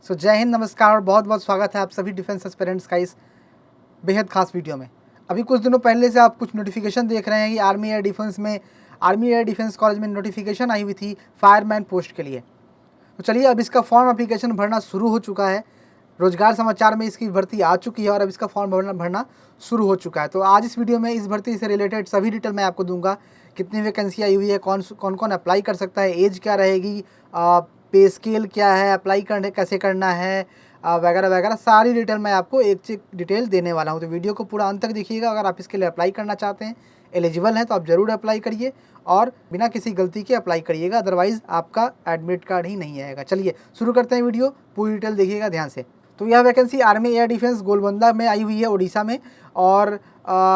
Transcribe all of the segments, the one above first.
जय हिंद, नमस्कार और बहुत बहुत स्वागत है आप सभी डिफेंस एस्पिरेंट्स का इस बेहद खास वीडियो में। अभी कुछ दिनों पहले से आप कुछ नोटिफिकेशन देख रहे हैं कि आर्मी एयर डिफेंस कॉलेज में नोटिफिकेशन आई हुई थी फायरमैन पोस्ट के लिए। तो चलिए, अब इसका फॉर्म एप्लीकेशन भरना शुरू हो चुका है। रोजगार समाचार में इसकी भर्ती आ चुकी है और अब इसका फॉर्म भरना शुरू हो चुका है। तो आज इस वीडियो में इस भर्ती से रिलेटेड सभी डिटेल मैं आपको दूंगा। कितनी वैकेंसी आई हुई है, कौन कौन अप्लाई कर सकता है, एज क्या रहेगी, पे स्केल क्या है, अप्लाई करने कैसे करना है, वगैरह वगैरह सारी डिटेल मैं आपको एक डिटेल देने वाला हूँ। तो वीडियो को पूरा अंत तक देखिएगा। अगर आप इसके लिए अप्लाई करना चाहते हैं, एलिजिबल हैं, तो आप ज़रूर अप्लाई करिए और बिना किसी गलती के अप्लाई करिएगा, अदरवाइज़ आपका एडमिट कार्ड ही नहीं आएगा। चलिए शुरू करते हैं वीडियो, पूरी डिटेल देखिएगा ध्यान से। तो यह वैकेंसी आर्मी एयर डिफेंस गोलबंदा में आई हुई है, उड़ीसा में। और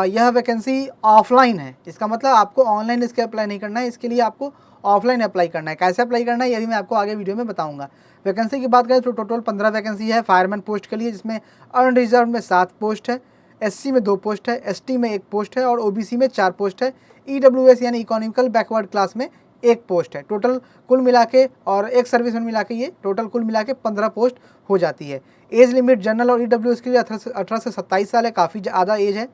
यह वैकेंसी ऑफलाइन है। इसका मतलब आपको ऑनलाइन इसके अप्लाई नहीं करना है, इसके लिए आपको ऑफलाइन अप्लाई करना है। कैसे अप्लाई करना है ये भी मैं आपको आगे वीडियो में बताऊंगा। वैकेंसी की बात करें तो टोटल 15 वैकेंसी है फायरमैन पोस्ट के लिए, जिसमें अनरिजर्व में 7 पोस्ट है, SC में 2 पोस्ट है, ST में 1 पोस्ट है और OBC में 4 पोस्ट है, EWS यानी इकोनॉमिकल बैकवर्ड क्लास में 1 पोस्ट है। टोटल कुल मिला के और एक सर्विसमैन मिला के ये टोटल कुल मिला के 15 पोस्ट हो जाती है। एज लिमिट जनरल और EWS के लिए 18 से 27 साल है, काफ़ी ज़्यादा एज है।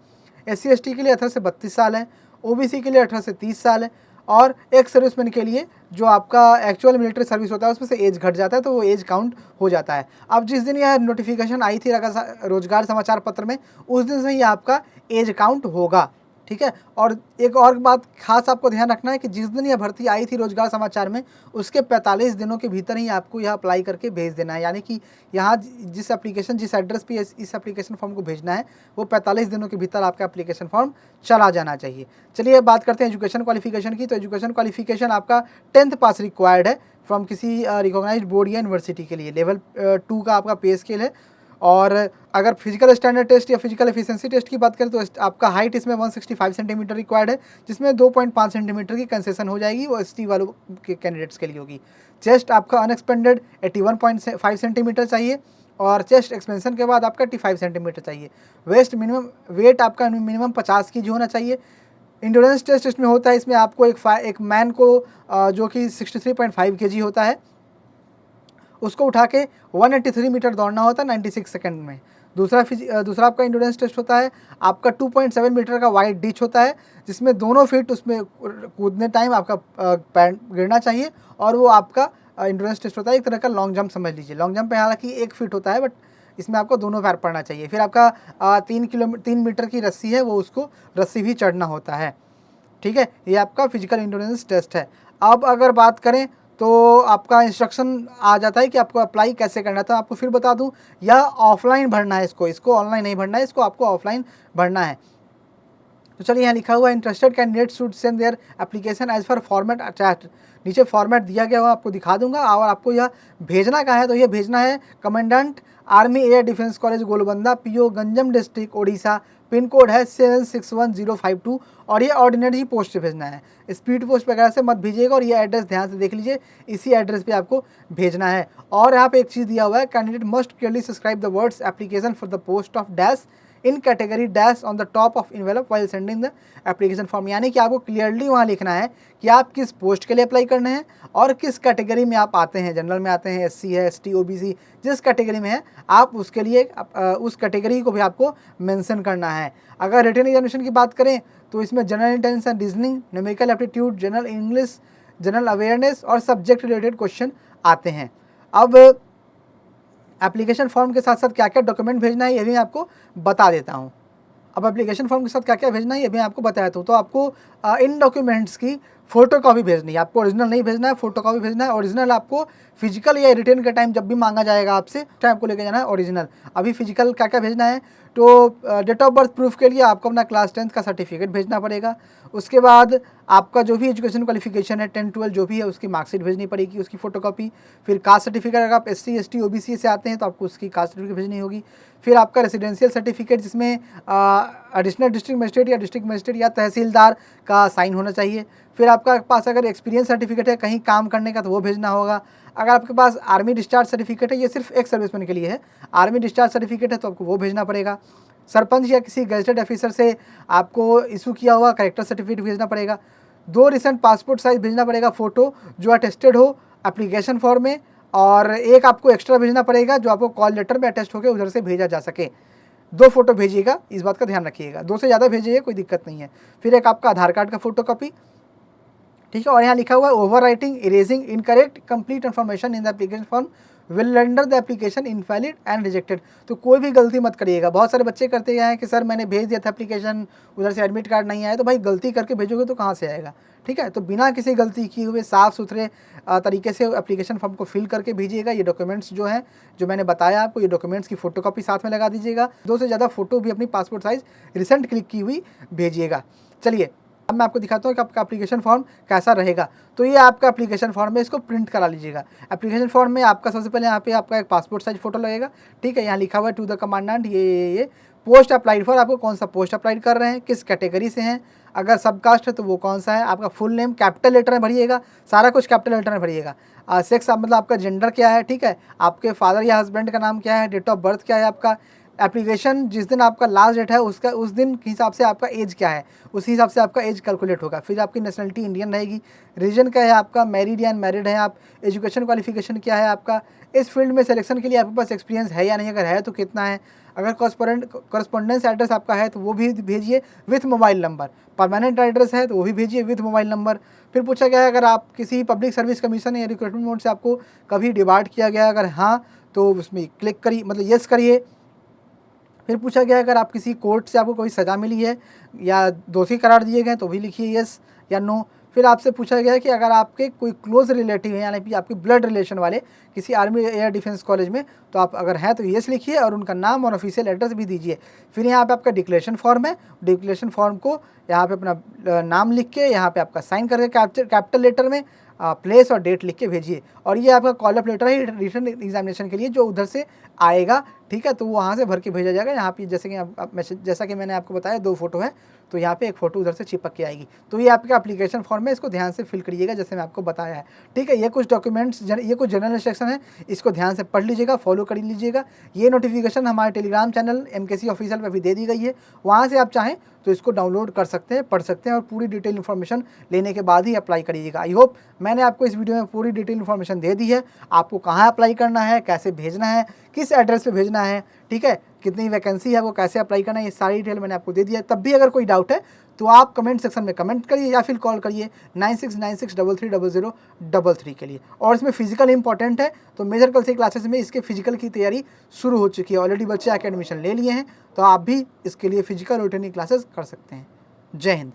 SC ST के लिए 18 से 32 साल है, OBC के लिए 18 से 30 साल है और एक सर्विसमैन के लिए जो आपका एक्चुअल मिलिट्री सर्विस होता है उसमें से एज घट जाता है, तो वो एज काउंट हो जाता है। अब जिस दिन यह नोटिफिकेशन आई थी रोजगार समाचार पत्र में, उस दिन से ही आपका एज काउंट होगा, ठीक है। और एक और बात खास आपको ध्यान रखना है कि जिस दिन यह भर्ती आई थी रोजगार समाचार में, उसके 45 दिनों के भीतर ही आपको यह अप्लाई करके भेज देना है। यानी कि यहाँ जिस एड्रेस पे इस एप्लीकेशन फॉर्म को भेजना है, वो 45 दिनों के भीतर आपका एप्लीकेशन फॉर्म चला जाना चाहिए। चलिए अब बात करते हैं एजुकेशन क्वालिफिकेशन की। तो एजुकेशन क्वालिफिकेशन आपका 10th पास रिक्वायर्ड है फ्रॉम किसी रिकॉग्नाइज्ड बोर्ड या यूनिवर्सिटी के लिए। लेवल 2 का आपका पे स्केल है। और अगर फिजिकल स्टैंडर्ड टेस्ट या फिजिकल एफिशिएंसी टेस्ट की बात करें तो आपका हाइट इसमें 165 सेंटीमीटर रिक्वायर्ड है, जिसमें 2.5 सेंटीमीटर की कंसेशन हो जाएगी, वो ST वालों के कैंडिडेट्स के लिए होगी। चेस्ट आपका अनएक्सपेंडेड 81.5 सेंटीमीटर चाहिए और चेस्ट एक्सपेंशन के बाद आपका 85 सेंटीमीटर चाहिए। वेट आपका मिनिमम 50 kg होना चाहिए। इंड्योरेंस टेस्ट इसमें होता है, इसमें आपको एक मैन को जो कि 63.5 kg होता है, उसको उठा के 183 मीटर दौड़ना होता है 96 सेकंड में। दूसरा आपका इंड्योरेंस टेस्ट होता है, आपका 2.7 मीटर का वाइड डिच होता है, जिसमें दोनों फीट उसमें कूदने टाइम आपका पैर गिरना चाहिए, और वो आपका इंड्योरेंस टेस्ट होता है। एक तरह का लॉन्ग जंप समझ लीजिए। लॉन्ग जंप में हालांकि 1 फीट होता है, बट इसमें आपको दोनों पैर पड़ना चाहिए। फिर आपका 3 मीटर की रस्सी है, वो उसको रस्सी भी चढ़ना होता है, ठीक है। ये आपका फिजिकल इंड्योरेंस टेस्ट है। अब अगर बात करें तो आपका इंस्ट्रक्शन आ जाता है कि आपको अप्लाई कैसे करना है। तो आपको फिर बता दूं, यह ऑफलाइन भरना है, इसको ऑनलाइन नहीं भरना है, इसको आपको ऑफलाइन भरना है। तो चलिए, यहाँ लिखा हुआ है interested candidate should send their application as per format attached. नीचे फॉर्मेट दिया गया हुआ आपको दिखा दूंगा। और आपको यह भेजना कहाँ है, तो यह भेजना है commandant army air defence college Golbanda, PO Ganjam district Odisha. Pin code है 761052 और ये ऑर्डिनरी पोस्ट से भेजना है, स्पीड पोस्ट वगैरह से मत भेजिएगा। और ये एड्रेस ध्यान से देख लीजिए, इसी एड्रेस पे आपको भेजना है। और यहाँ पे एक चीज़ दिया हुआ है, candidate must clearly subscribe the words application for the post of dash in category dash on the top of envelope while sending the application form. यानी कि आपको क्लियरली वहाँ लिखना है कि आप किस पोस्ट के लिए अप्लाई करने हैं और किस कैटेगरी में आप आते हैं। जनरल में आते हैं, SC है, ST, OBC, जिस कैटेगरी में है आप उसके लिए उस कैटेगरी को भी आपको मेंशन करना है। अगर रिटन एग्जामिनेशन की बात करें तो इसमें general intelligence and reasoning, numerical aptitude, general English, general awareness और सब्जेक्ट रिलेटेड क्वेश्चन आते हैं। अब एप्लीकेशन फॉर्म के साथ साथ क्या क्या डॉक्यूमेंट भेजना है ये भी मैं आपको बता देता हूँ। अब एप्लीकेशन फॉर्म के साथ क्या क्या भेजना है ये भी मैं आपको बता देता हूँ। तो आपको इन डॉक्यूमेंट्स की फ़ोटो कॉपी भेजनी है, आपको ओरिजिनल नहीं भेजना है, फ़ोटो कॉपी भेजना है। ओरिजिनल आपको फिजिकल या रिटर्न के टाइम जब भी मांगा जाएगा आपसे, टाइम आपको लेके जाना है ओरिजिनल। अभी फिजिकल क्या क्या भेजना है, तो डेट ऑफ बर्थ प्रूफ के लिए आपको अपना क्लास 10th का सर्टिफिकेट भेजना पड़ेगा। उसके बाद आपका जो भी एजुकेशन क्वालिफिकेशन है 10, 12 जो भी है उसकी मार्कशीट भेजनी पड़ेगी, उसकी फ़ोटोकॉपी। फिर कास्ट सर्टिफिकेट, अगर आप SC, ST, OBC से आते हैं तो आपको उसकी कास्ट सर्टिफिकेट भेजनी होगी। फिर आपका रेसिडेंशियल सर्टिफिकेट, जिसमें एडिशनल डिस्ट्रिक्ट मजिस्ट्रेट या डिस्ट्रिक्ट मजिस्ट्रेट या तहसीलदार का साइन होना चाहिए। फिर आपका पास अगर एक्सपीरियंस सर्टिफिकेट है कहीं काम करने का तो वो भेजना होगा। अगर आपके पास आर्मी डिस्चार्ज सर्टिफिकेट है, ये सिर्फ एक सर्विसमैन के लिए है, आर्मी डिस्चार्ज सर्टिफिकेट है तो आपको वो भेजना पड़ेगा। सरपंच या किसी गजेटेड ऑफिसर से आपको इशू किया हुआ कैरेक्टर सर्टिफिकेट भेजना पड़ेगा। 2 रिसेंट पासपोर्ट साइज भेजना पड़ेगा फ़ोटो जो अटेस्टेड हो एप्लीकेशन फॉर्म में और एक आपको एक्स्ट्रा भेजना पड़ेगा जो आपको कॉल लेटर में अटैच होकर उधर से भेजा जा सके। 2 फोटो भेजिएगा, इस बात का ध्यान रखिएगा। 2 से ज़्यादा भेजिए, कोई दिक्कत नहीं है। फिर एक आपका आधार कार्ड का फोटो कॉपी, ठीक है। और यहाँ लिखा हुआ है over writing, erasing incorrect complete information in the application form will render the application invalid and rejected. तो कोई भी गलती मत करिएगा। बहुत सारे बच्चे करते हैं कि सर मैंने भेज दिया था एप्लीकेशन, उधर से एडमिट कार्ड नहीं आया। तो भाई गलती करके भेजोगे तो कहाँ से आएगा, ठीक है। तो बिना किसी गलती किए हुए साफ़ सुथरे तरीके से एप्लीकेशन फॉर्म को फिल करके भेजिएगा। ये डॉक्यूमेंट्स जो हैं, जो मैंने बताया आपको, ये डॉक्यूमेंट्स की फ़ोटोकॉपी साथ में लगा दीजिएगा। 2 से ज़्यादा फ़ोटो भी अपनी पासपोर्ट साइज़ रिसेंट क्लिक की हुई भेजिएगा। चलिए अब मैं आपको दिखाता हूँ कि आपका एप्लीकेशन फॉर्म कैसा रहेगा। तो ये आपका एप्लीकेशन फॉर्म है, इसको प्रिंट करा लीजिएगा। एप्लीकेशन फॉर्म में आपका सबसे पहले यहाँ पे आपका एक पासपोर्ट साइज फोटो लगेगा, ठीक है। यहाँ लिखा हुआ है टू द कमांडेंट, ये पोस्ट अप्लाइड फॉर, आपको कौन सा पोस्ट अप्लाइड कर रहे हैं, किस कैटेगरी से हैं, अगर सब कास्ट है तो वो कौन सा है, आपका फुल नेम कैपिटल लेटर में भरिएगा, सारा कुछ कैपिटल लेटर में भरिएगा। सेक्स मतलब आपका जेंडर क्या है, ठीक है, आपके फादर या हस्बैंड का नाम क्या है, डेट ऑफ बर्थ क्या है आपका, एप्लीकेशन जिस दिन आपका लास्ट डेट है उसका उस दिन के हिसाब से आपका एज क्या है, उसी हिसाब से आपका एज कैलकुलेट होगा। फिर आपकी नेशनलिटी इंडियन रहेगी, रीजन क्या है आपका, मैरिड या अनमैरिड है आप, एजुकेशन क्वालिफिकेशन क्या है आपका, इस फील्ड में सिलेक्शन के लिए आपके पास एक्सपीरियंस है या नहीं, अगर है तो कितना है, अगर कॉरस्पॉन्डेंस एड्रेस आपका है तो वो भी भेजिए with mobile number, permanent address है तो वो भी भेजिए विथ मोबाइल नंबर। फिर पूछा गया है अगर आप किसी पब्लिक सर्विस कमीशन या रिक्रूटमेंट बोर्ड से आपको कभी डिबार्ट किया गया, अगर हाँ तो उसमें क्लिक करिए, मतलब येस करिए। फिर पूछा गया अगर आप किसी कोर्ट से आपको कोई सज़ा मिली है या दोषी करार दिए गए तो भी लिखिए यस या नो। फिर आपसे पूछा गया है कि अगर आपके कोई क्लोज रिलेटिव है, यानी कि आपके ब्लड रिलेशन वाले किसी आर्मी एयर डिफेंस कॉलेज में, तो आप अगर हैं तो यस लिखिए और उनका नाम और ऑफिशियल एड्रेस भी दीजिए। फिर यहाँ पे आपका डिक्लेरेशन फॉर्म है, डिक्लेरेशन फॉर्म को यहाँ पे अपना नाम लिख के यहाँ पे आपका साइन करके कैपिटल लेटर में प्लेस और डेट लिख के भेजिए। और ये आपका कॉल अप लेटर है रिटन एग्जामिनेशन के लिए जो उधर से आएगा, ठीक है। तो वो वहाँ से भर के भेजा जाएगा। यहाँ पे जैसा कि मैंने आपको बताया 2 फोटो है, तो यहाँ पे एक फ़ोटो उधर से चिपक के आएगी। तो ये आपका एप्लीकेशन फॉर्म है, इसको ध्यान से फिल करिएगा जैसे मैं आपको बताया है, ठीक है। ये कुछ डॉक्यूमेंट्स, ये कुछ जनरल इंस्ट्रक्शन है, इसको ध्यान से पढ़ लीजिएगा, फॉलो कर लीजिएगा। ये नोटिफिकेशन हमारे टेलीग्राम चैनल MKC ऑफिशियल पर भी दे दी गई है, वहाँ से आप चाहें तो इसको डाउनलोड कर सकते हैं, पढ़ सकते हैं और पूरी डिटेल इन्फॉर्मेशन लेने के बाद ही अप्लाई करिएगा। आई होप मैंने आपको इस वीडियो में पूरी डिटेल इन्फॉर्मेशन दे दी है, आपको कहाँ अप्लाई करना है, कैसे भेजना है, किस एड्रेस पे भेजना है, ठीक है, कितनी वैकेंसी है, वो कैसे अप्लाई करना है, ये सारी डिटेल मैंने आपको दे दिया है। तब भी अगर कोई डाउट है तो आप कमेंट सेक्शन में कमेंट करिए या फिर कॉल करिए 9696330033 के लिए। और इसमें फिजिकल इंपॉर्टेंट है, तो मेजर कल से क्लासेस में इसके फिजिकल की तैयारी शुरू हो चुकी है। ऑलरेडी बच्चे आके एडमिशन ले लिए हैं, तो आप भी इसके लिए फिजिकल और ट्रेनिंग क्लासेस कर सकते हैं। जय हिंद।